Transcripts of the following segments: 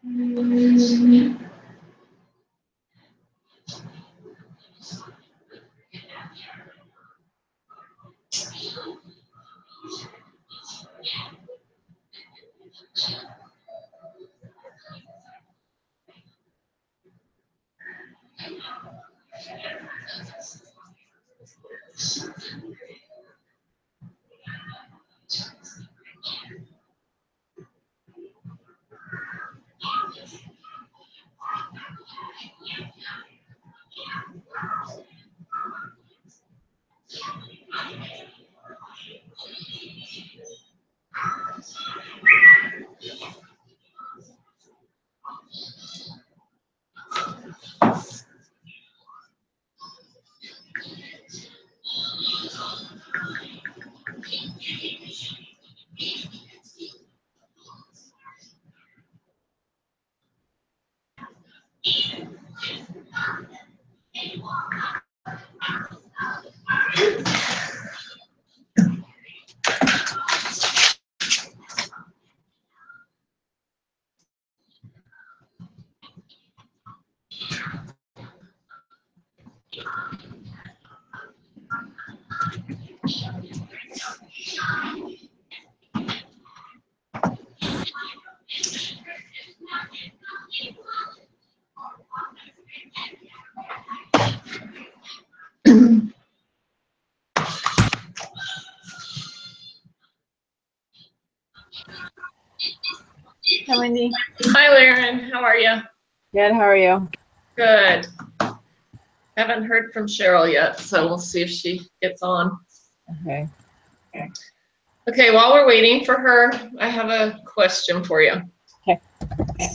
Hi, Wendy. Hi, Lauren. How are you? Good. How are you? Good. Haven't heard from Cheryl yet, so we'll see if she gets on. Okay. Okay, while we're waiting for her, I have a question for you. Okay.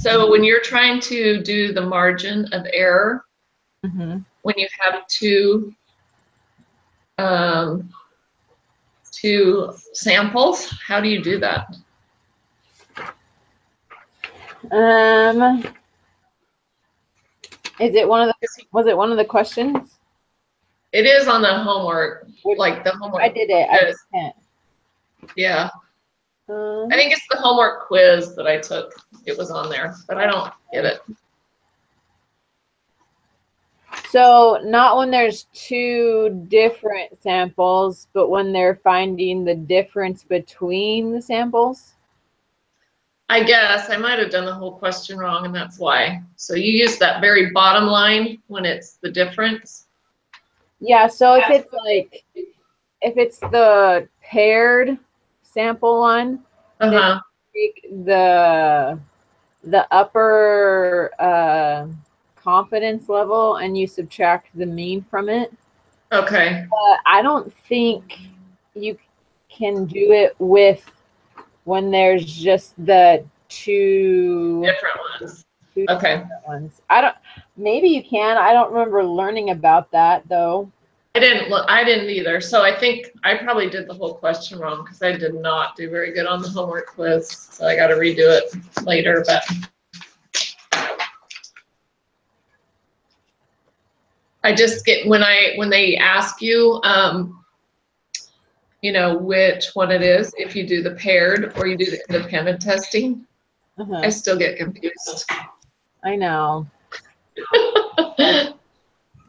So when you're trying to do the margin of error, when you have two samples, how do you do that? Is it was it one of the questions? It is on the homework, like the homework. I did it. I can't. Yeah. I think it's the homework quiz that I took. It was on there, but I don't get it. So not when there's two different samples, but when they're finding the difference between the samples? I guess I might have done the whole question wrong, and that's why. So you use that very bottom line when it's the difference? Yeah, so if it's the paired sample one, then take the upper confidence level and you subtract the mean from it. Okay. But I don't think you can do it with when there's just the two different ones. Okay. Ones. Maybe you can. I don't remember learning about that though. I didn't either. So I think I probably did the whole question wrong because I did not do very good on the homework quiz. So I got to redo it later, but I just get when they ask you, you know, which one it is, if you do the paired or you do the independent testing, I still get confused. I know.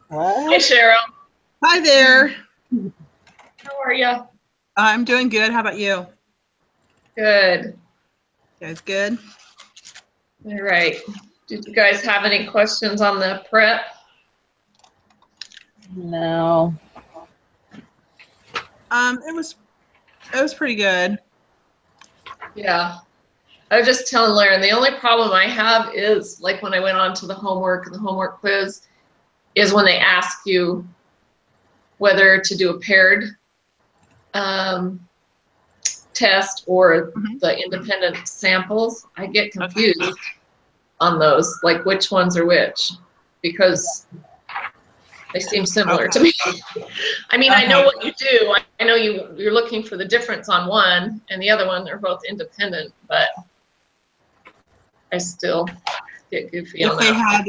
What? Hi, Cheryl. Hi there. How are you? I'm doing good. How about you? Good. You guys good? All right. Did you guys have any questions on the prep? No. It was pretty good. Yeah. I was just telling Lauren, the only problem I have is like when I went on to the homework and the homework quiz is when they ask you whether to do a paired test or the independent samples. I get confused on those, like which ones are which, because they seem similar to me. I mean, I know what you do. I know you're looking for the difference on one and the other one, they're both independent, but I still get goofy on that.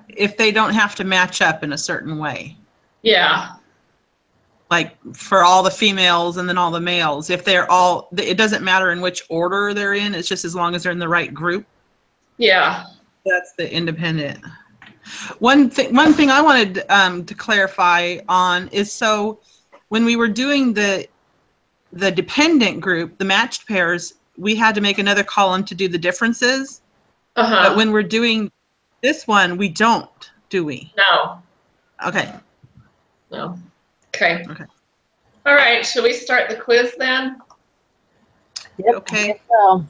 If they don't have to match up in a certain way. Yeah. Like for all the females and then all the males, if they're all, it doesn't matter in which order they're in, it's just as long as they're in the right group. Yeah. That's the independent. One thing I wanted to clarify on is, so when we were doing the dependent group, the matched pairs, we had to make another column to do the differences. But when we're doing this one, we don't, do we? No. Okay. No. Okay. Okay. All right. Should we start the quiz then? Yep, Okay. I guess so.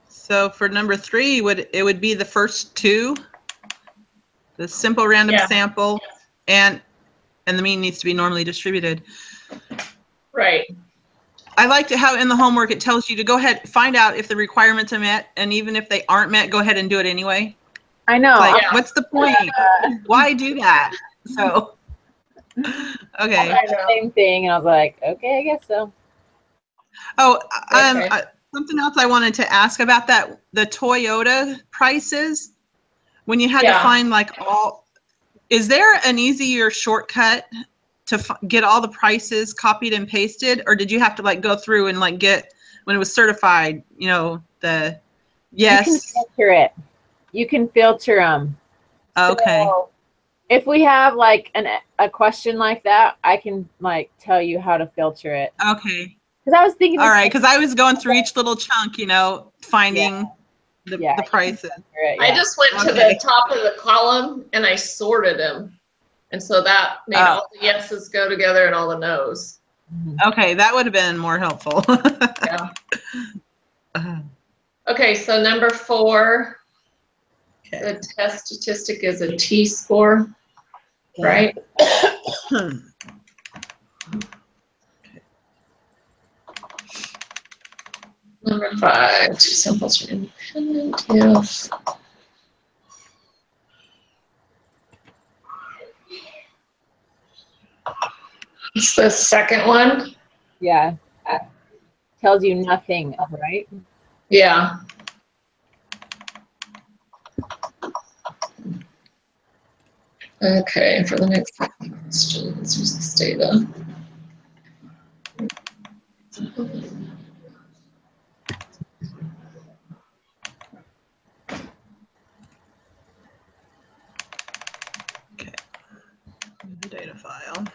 So for number 3, it would be the first two, the simple random sample, and the mean needs to be normally distributed. Right. I liked it how in the homework it tells you to go ahead, find out if the requirements are met, and even if they aren't met, go ahead and do it anyway. I know. Like, what's the point? Why do that? So, okay. Same thing, and I was like, okay, I guess so. Oh, Okay. something else I wanted to ask about that, the Toyota prices, when you had to find like is there an easier shortcut to get all the prices copied and pasted, or did you have to like go through and like get, when it was certified, you know, the yes? You can filter it. You can filter them. Okay. So if we have like a question like that, I can like tell you how to filter it. Okay. Because I was thinking. All right, because I was going through each little chunk, you know, finding the prices. I just went to the top of the column and I sorted them. And so that made all the yeses go together and all the nos. Okay, that would have been more helpful. Yeah. Okay, so number 4, the test statistic is a T-score, right? Number 5, 2 samples are independent, yes. It's the second one. Yeah. Tells you nothing, right? Yeah. Okay, for the next question, let's use this data. Okay. The data file.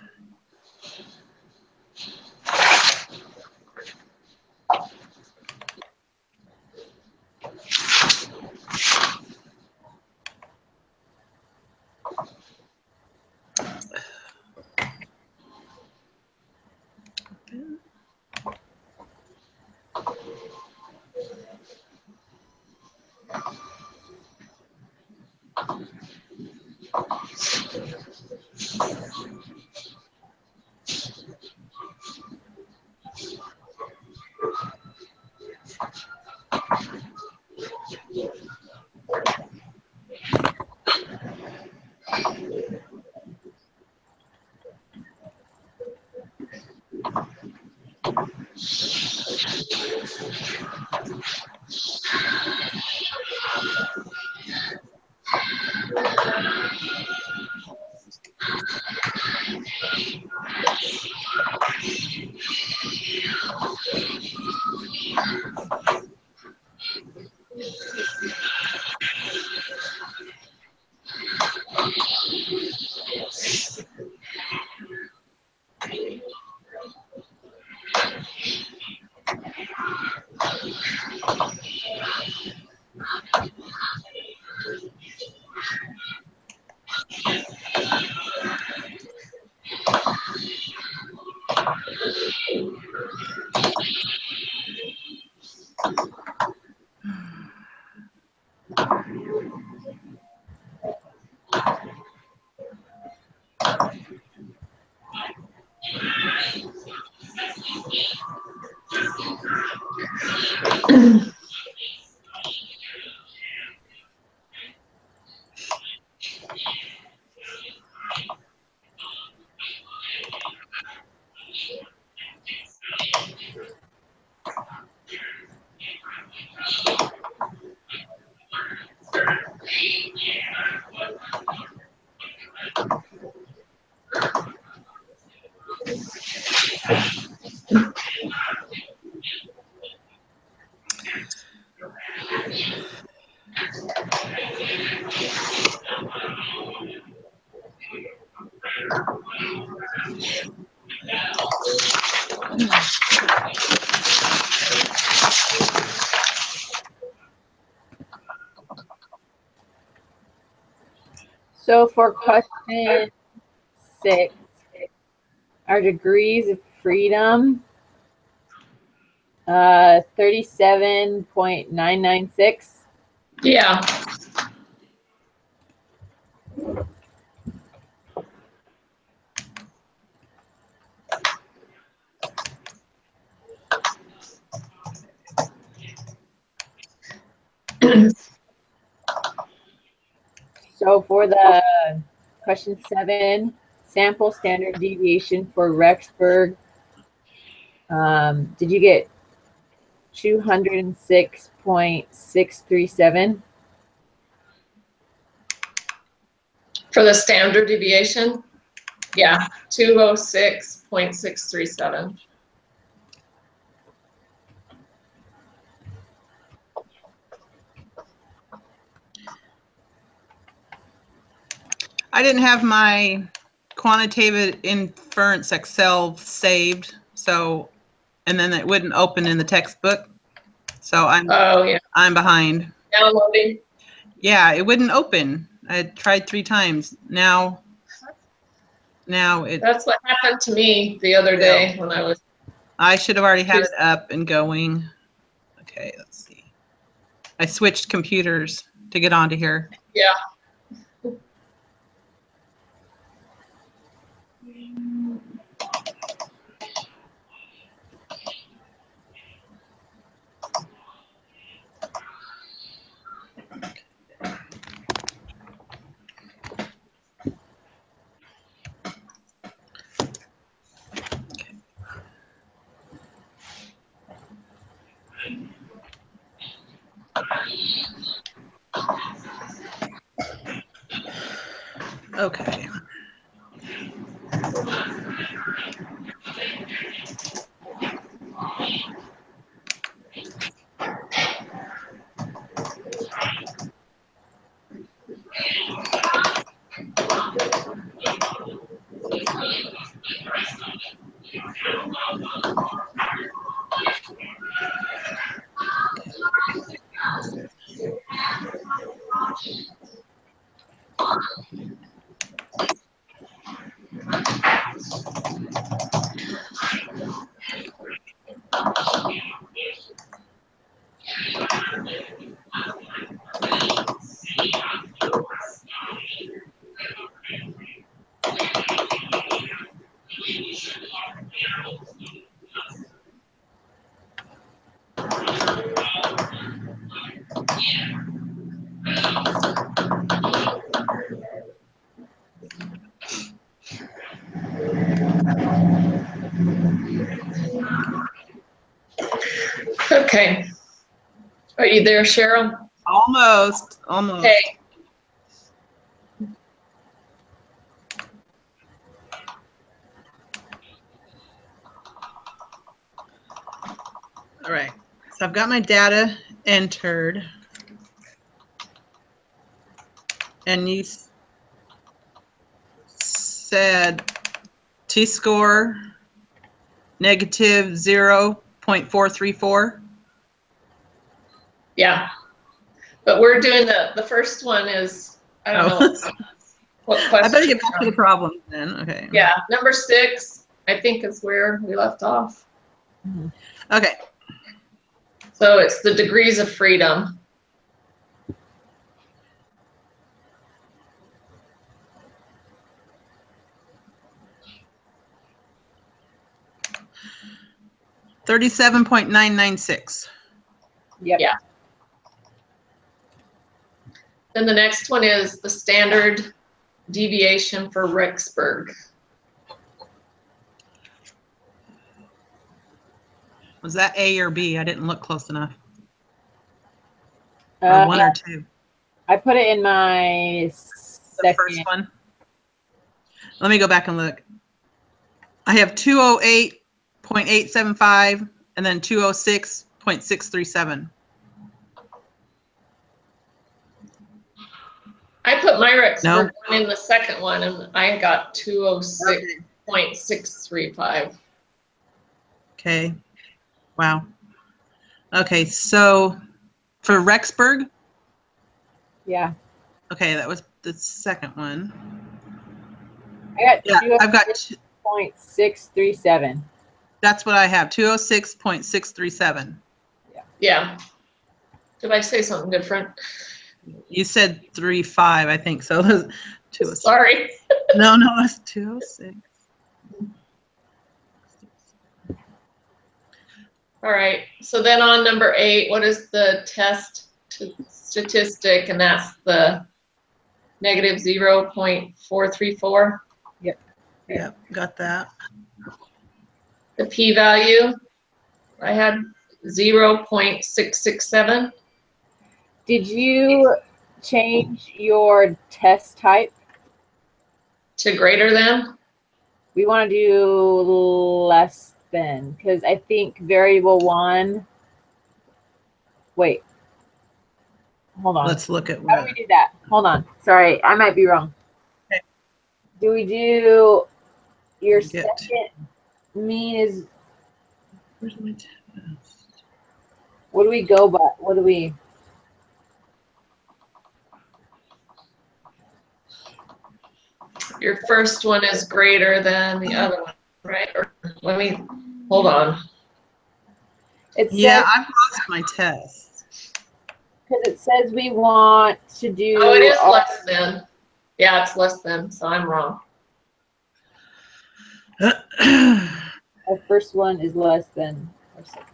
So for question 6, our degrees of freedom, 37.996. Yeah. So for the question 7, sample standard deviation for Rexburg, did you get 206.637? For the standard deviation? Yeah, 206.637. I didn't have my quantitative inference Excel saved, so, and then it wouldn't open in the textbook. So Oh, yeah. I'm behind. Downloading. Yeah, it wouldn't open. I tried 3 times. Now it. That's what happened to me the other day when I was. I should have already had it up and going. Okay, let's see. I switched computers to get onto here. Yeah. Okay. Okay. Are you there, Cheryl? Almost. Okay. All right. So I've got my data entered. And you said T-score negative 0.434. Yeah. But we're doing the first one is, I don't know what question. I better get back to the problem then. Okay. Yeah. Number 6, I think is where we left off. Okay. So it's the degrees of freedom. $37.996. Yep. Yeah. Then the next one is the standard deviation for Rexburg. Was that A or B? I didn't look close enough. Or one or two? I put it in my The first one. Let me go back and look. I have 208.875 and then 206.637. I put my Rexburg one in the second one, and I got 206.635. Okay. Wow. Okay, so for Rexburg? Yeah. Okay, that was the second one. I've got 206.637. That's what I have, 206.637. Yeah. Did I say something different? You said 3.5, I think so. Sorry. No, that's 206. All right. So then on number 8, what is the test statistic? And that's the negative 0.434. Yep, got that. The p-value, I had 0.667. Did you change your test type? To greater than? We want to do less than, because I think variable 1. Wait. Hold on. Let's look at How do we do that? Hold on. Sorry, I might be wrong. Okay. Do we do your second mean is? Where's my test? What do we go by? What do we? Your first one is greater than the other one, right? Or let me, hold on. It says, yeah, I've lost my test. Because it says we want to do. Oh, it is less than. Yeah, it's less than, so I'm wrong. Our first one is less than our second.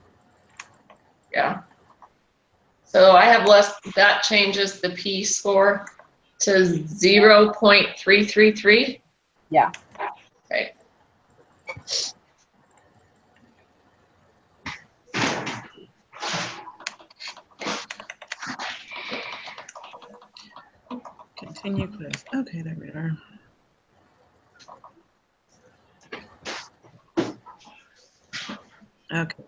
Yeah. So I have less, that changes the p-score to 0.333. Yeah. Okay. Continue, please. Okay, there we are. Okay.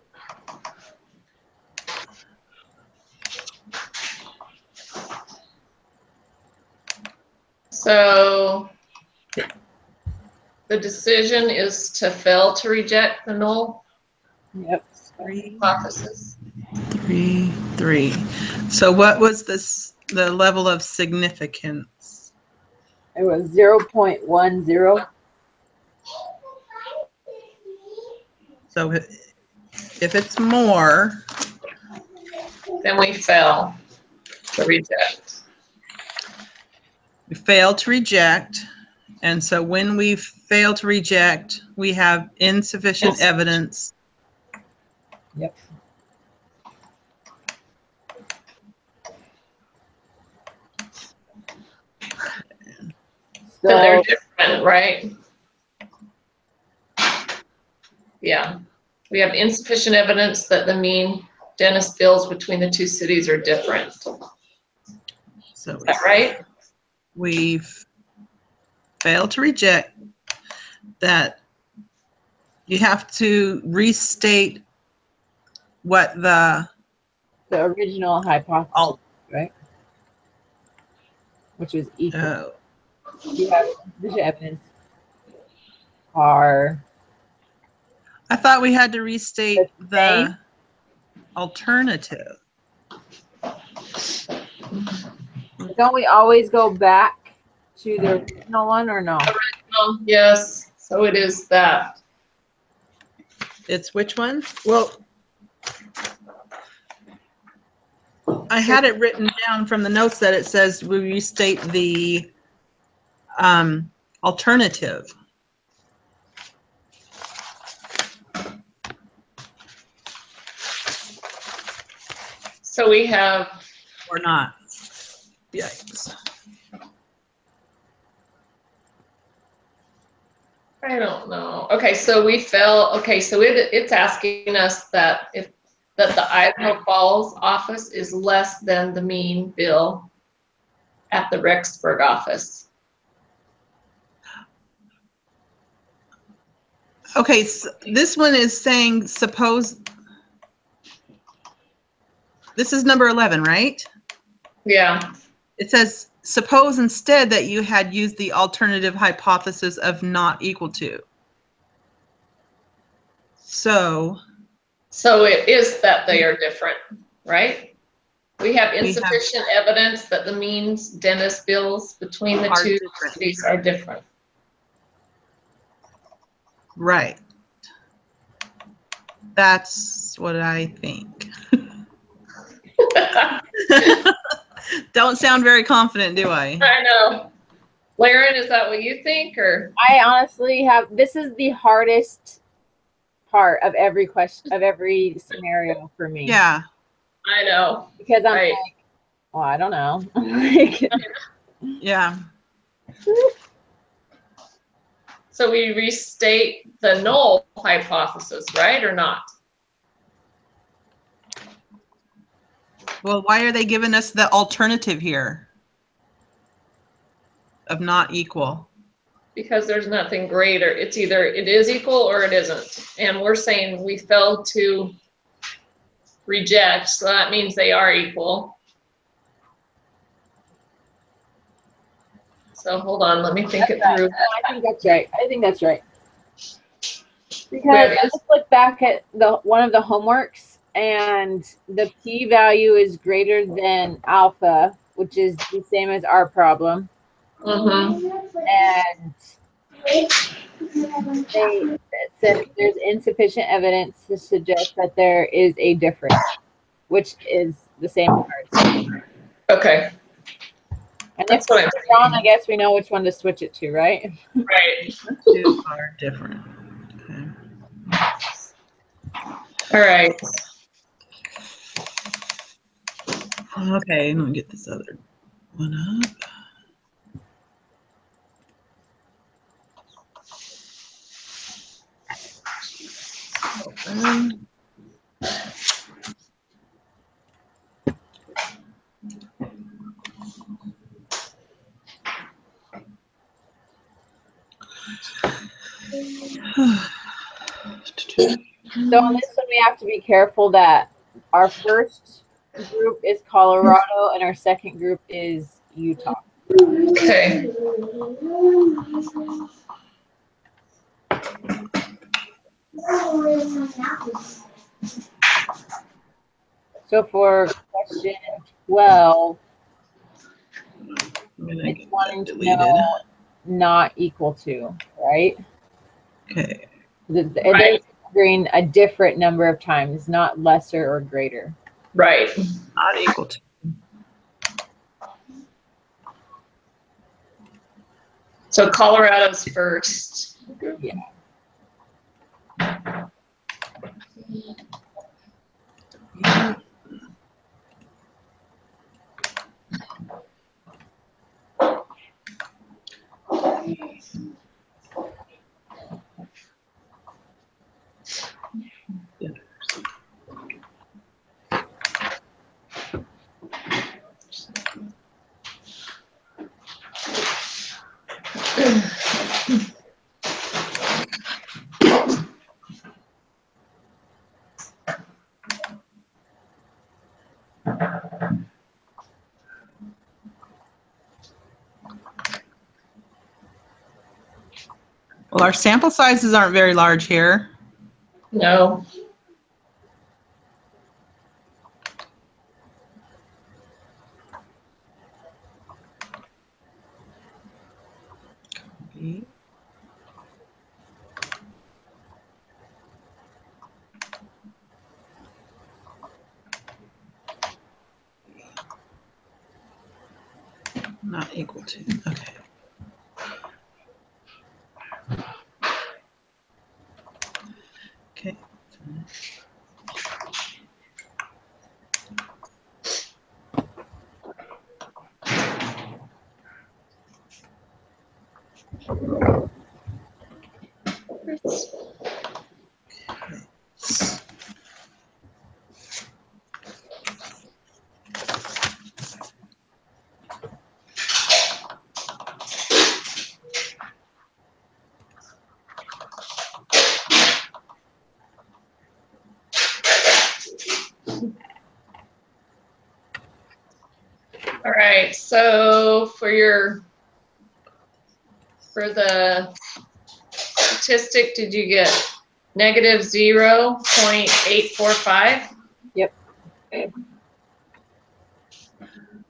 So the decision is to fail to reject the null hypothesis. 3. So what was the level of significance? It was 0.10. So if it's more, Then we fail to reject. we fail to reject. And so when we fail to reject, we have insufficient evidence. Yep. So they're different, right? Yeah. We have insufficient evidence that the mean dentist bills between the two cities are different. So is that right? We've failed to reject that. You have to restate what the original hypothesis, right? Which was equal. You have insufficient evidence. I thought we had to restate the alternative. Don't we always go back to the original one, or no? Original, yes. So it is that. It's which one? Well, I had it written down from the notes that it says we restate the alternative. So we have, or not. Yikes. I don't know. Okay, so we fell. Okay, so it's asking us that the Idaho Falls office is less than the mean bill at the Rexburg office. Okay, so this one is saying suppose. This is number 11, right? Yeah. It says suppose instead that you had used the alternative hypothesis of not equal to. So it is that they are different, right? We have insufficient evidence that the means dentist bills between the two cities are different. Right. That's what I think. Don't sound very confident, do I? I know. Laren, is that what you think, or? I honestly have, this is the hardest part of every question, of every scenario for me. Yeah. I know. Because I'm like, well, I don't know. Like, yeah. So we restate the null hypothesis, right, or not? Well, why are they giving us the alternative here of not equal? Because there's nothing greater. It's either it is equal or it isn't. And we're saying we failed to reject, so that means they are equal. So hold on, let me think it through. I think that's right. I think that's right. Because I just look back at one of the homeworks, and the p-value is greater than alpha, which is the same as our problem. And they said there's insufficient evidence to suggest that there is a difference, which is the same part. Okay. And if it's wrong, I guess we know which one to switch it to, right? Right. Two are different. Okay. All right. Okay, let me get this other one up. Open. So on this one, we have to be careful that our first group is Colorado and our second group is Utah. Okay. So for question 12, it's wanting to know not equal to, right? Okay. They're agreeing a different number of times, not lesser or greater. Right. Not equal to. So Colorado's first. Yeah. Well, our sample sizes aren't very large here. No. Not equal to. Okay. Okay. All right, so for the statistic, did you get negative 0.845? Yep. Okay.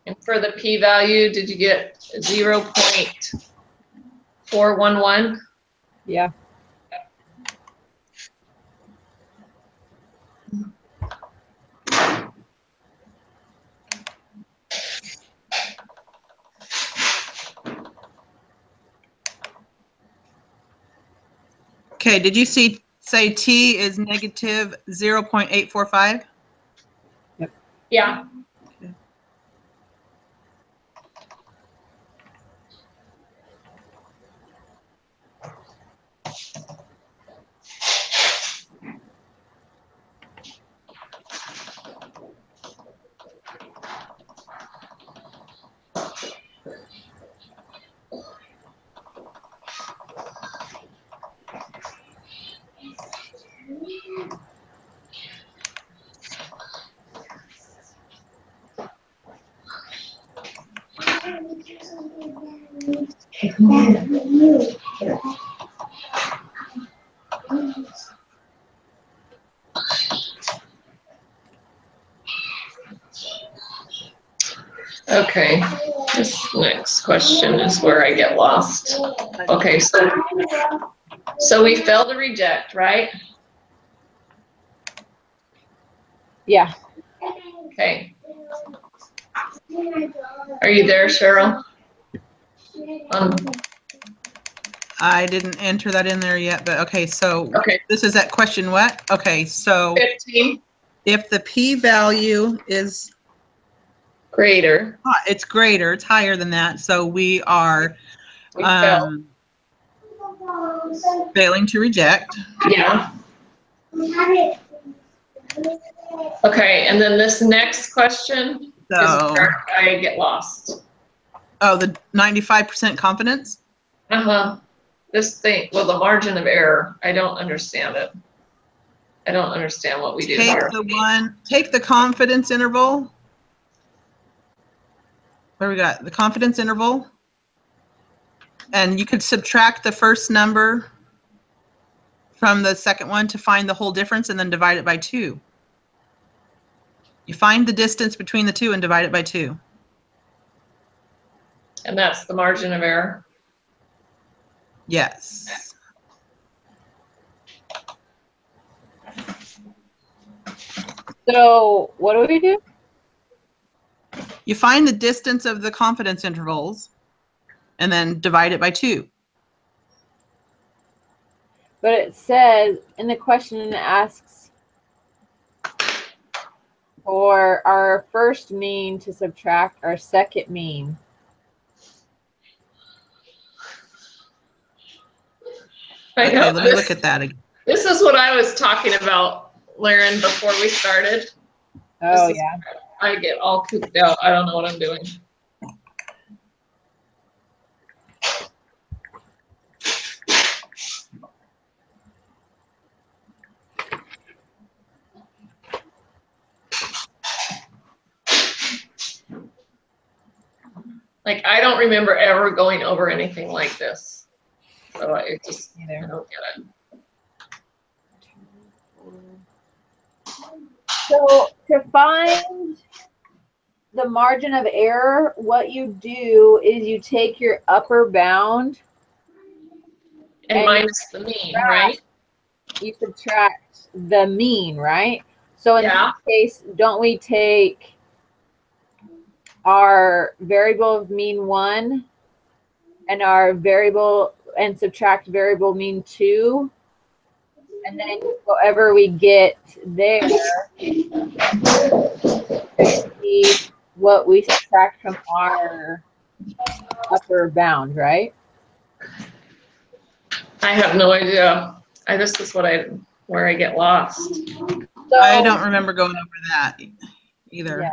And for the p-value, did you get 0.411? Yeah. Okay, did you say T is negative 0.845? Yeah. Okay, this next question is where I get lost. Okay, so we failed to reject, right? Yeah. Okay. Are you there, Cheryl? I didn't enter that in there yet, but okay, so Okay. this is at question what? Okay, so 15 if the p-value is greater. it's greater, it's higher than that, so we are We failed. failing to reject. Yeah. Okay, and then this next question is So, where I get lost. oh, the 95% confidence? Uh-huh. This thing, well, the margin of error, I don't understand it. I don't understand what we do here. Take the confidence interval. Where we got the confidence interval. And you could subtract the first number from the second one to find the whole difference and then divide it by 2. You find the distance between the two and divide it by 2. And that's the margin of error? Yes. So what do we do? You find the distance of the confidence intervals and then divide it by 2. But it says in the question, it asks for our first mean to subtract our second mean. I know. Okay, let me look at that again. This is what I was talking about, Laren, before we started. Oh, yeah. I get all cooped out. I don't know what I'm doing. Like, I don't remember ever going over anything like this. So I don't get it. So to find the margin of error, what you do is you take your upper bound and minus the mean, right? You subtract the mean, right? So in this case, don't we take our variable of mean 1 and our variable and subtract variable mean 2? And then whatever we get there, see what we subtract from our upper bound, right? I have no idea. This is where I get lost. So, I don't remember going over that either. Yeah.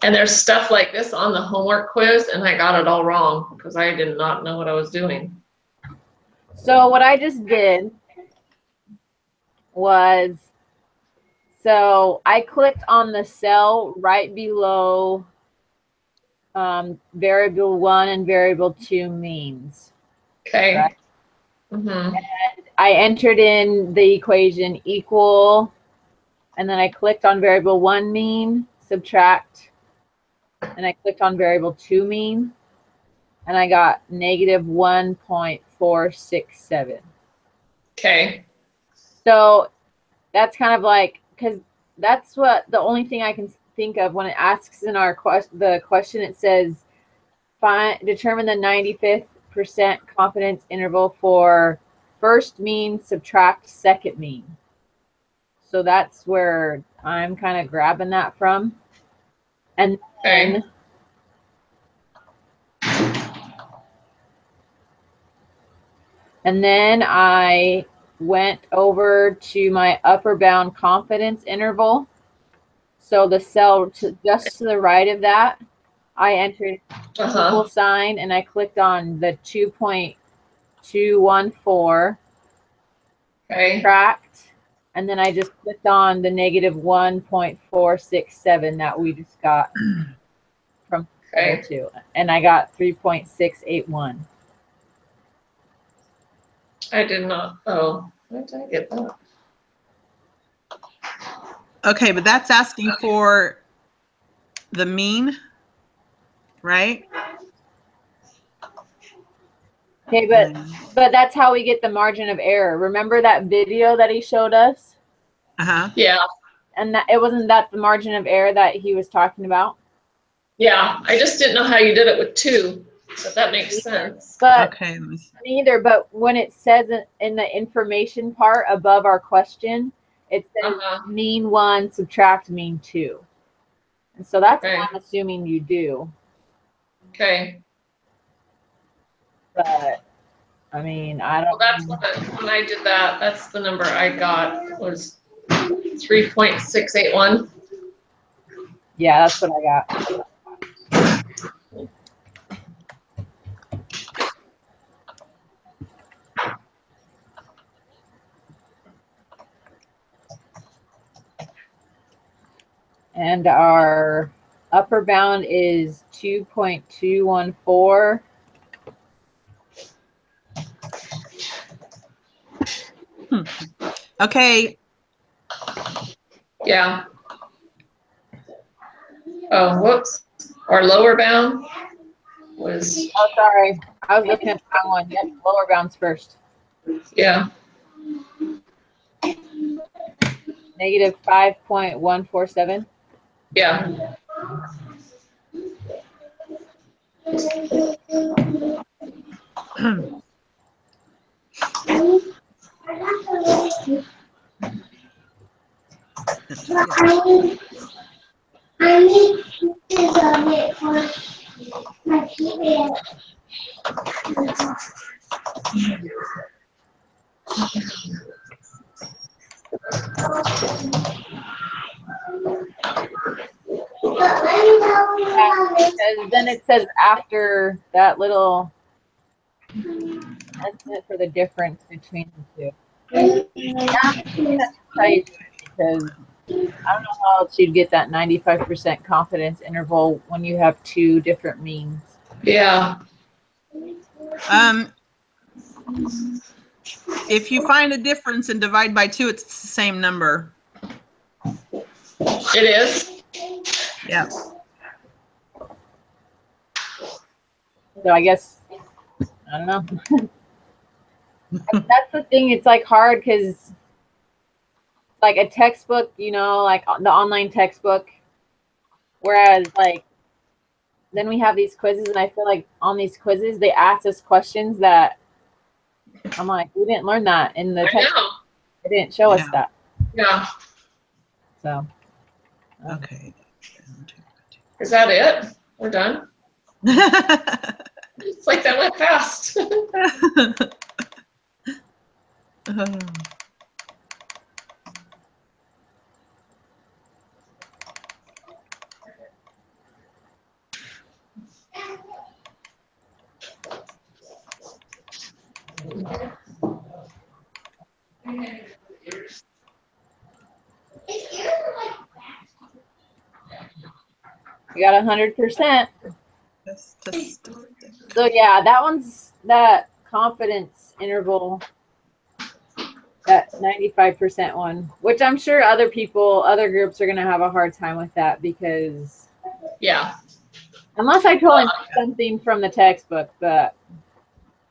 And there's stuff like this on the homework quiz, and I got it all wrong because I did not know what I was doing. So what I just did was, so I clicked on the cell right below variable 1 and variable 2 means. Okay. Right? Mm-hmm. I entered in the equation equal, and then I clicked on variable 1 mean, subtract, and I clicked on variable 2 mean, and I got negative 1.467. Okay. So that's kind of like, because that's what the only thing I can think of when it asks in our the question. It says, determine the 95th% confidence interval for first mean subtract second mean. So that's where I'm kind of grabbing that from. And then Okay. I went over to my upper bound confidence interval. So the cell just to the right of that, I entered equal sign, and I clicked on the 2.214. Okay. Subtract, and then I just clicked on the negative 1.467 that we just got from Okay. 2, and I got 3.681. I did not. Oh, where did I get that? Okay, but that's asking for the mean, right? Okay, but that's how we get the margin of error. Remember that video that he showed us? Uh-huh. Yeah. And that it wasn't that the margin of error that he was talking about? Yeah. I just didn't know how you did it with 2, but that makes sense. But Okay. neither, but when it says in the information part above our question, it says mean 1, subtract mean 2. And so that's what I'm assuming you do. Okay. But I mean, I don't. Well, that's when I did that. That's the number I got was 3.681. Yeah, that's what I got. And our upper bound is 2.214. Okay. Yeah. Oh, whoops. Our lower bound was. Oh, sorry. I was looking at the wrong one. Yep, lower bounds first. Yeah. Negative 5.147. Yeah. Because then it says after that little estimate for the difference between the two. Because I don't know how else you'd get that 95% confidence interval when you have 2 different means. Yeah. If you find a difference and divide by 2, it's the same number. It is? Yeah. So I guess, I don't know. That's the thing. It's like hard because like a textbook, you know, like the online textbook, whereas like then we have these quizzes, and I feel like on these quizzes they ask us questions that I'm like, we didn't learn that in the textbook. They didn't show us that. Yeah. So. Okay. Is that it? We're done? It's like that went fast. You got 100%. Just- So yeah, that confidence interval, that 95% one, which I'm sure other groups are going to have a hard time with that because Yeah. unless I totally missed something from the textbook, but.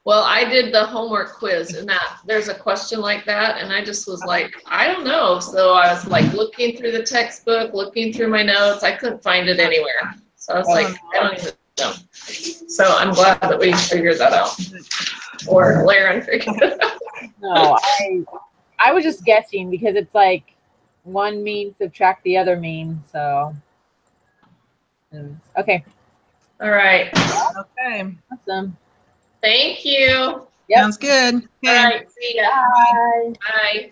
Well, I did the homework quiz and there's a question like that. And I just was like, I don't know. So I was like looking through the textbook, looking through my notes. I couldn't find it anywhere. So I was like, I don't even know. So I'm glad that we figured that out. Or Laren figured it out. No, I was just guessing because it's like one mean subtract the other mean. So, okay. All right. Okay. Awesome. Thank you. Yep. Sounds good. Okay. All right. See ya. Bye. Bye.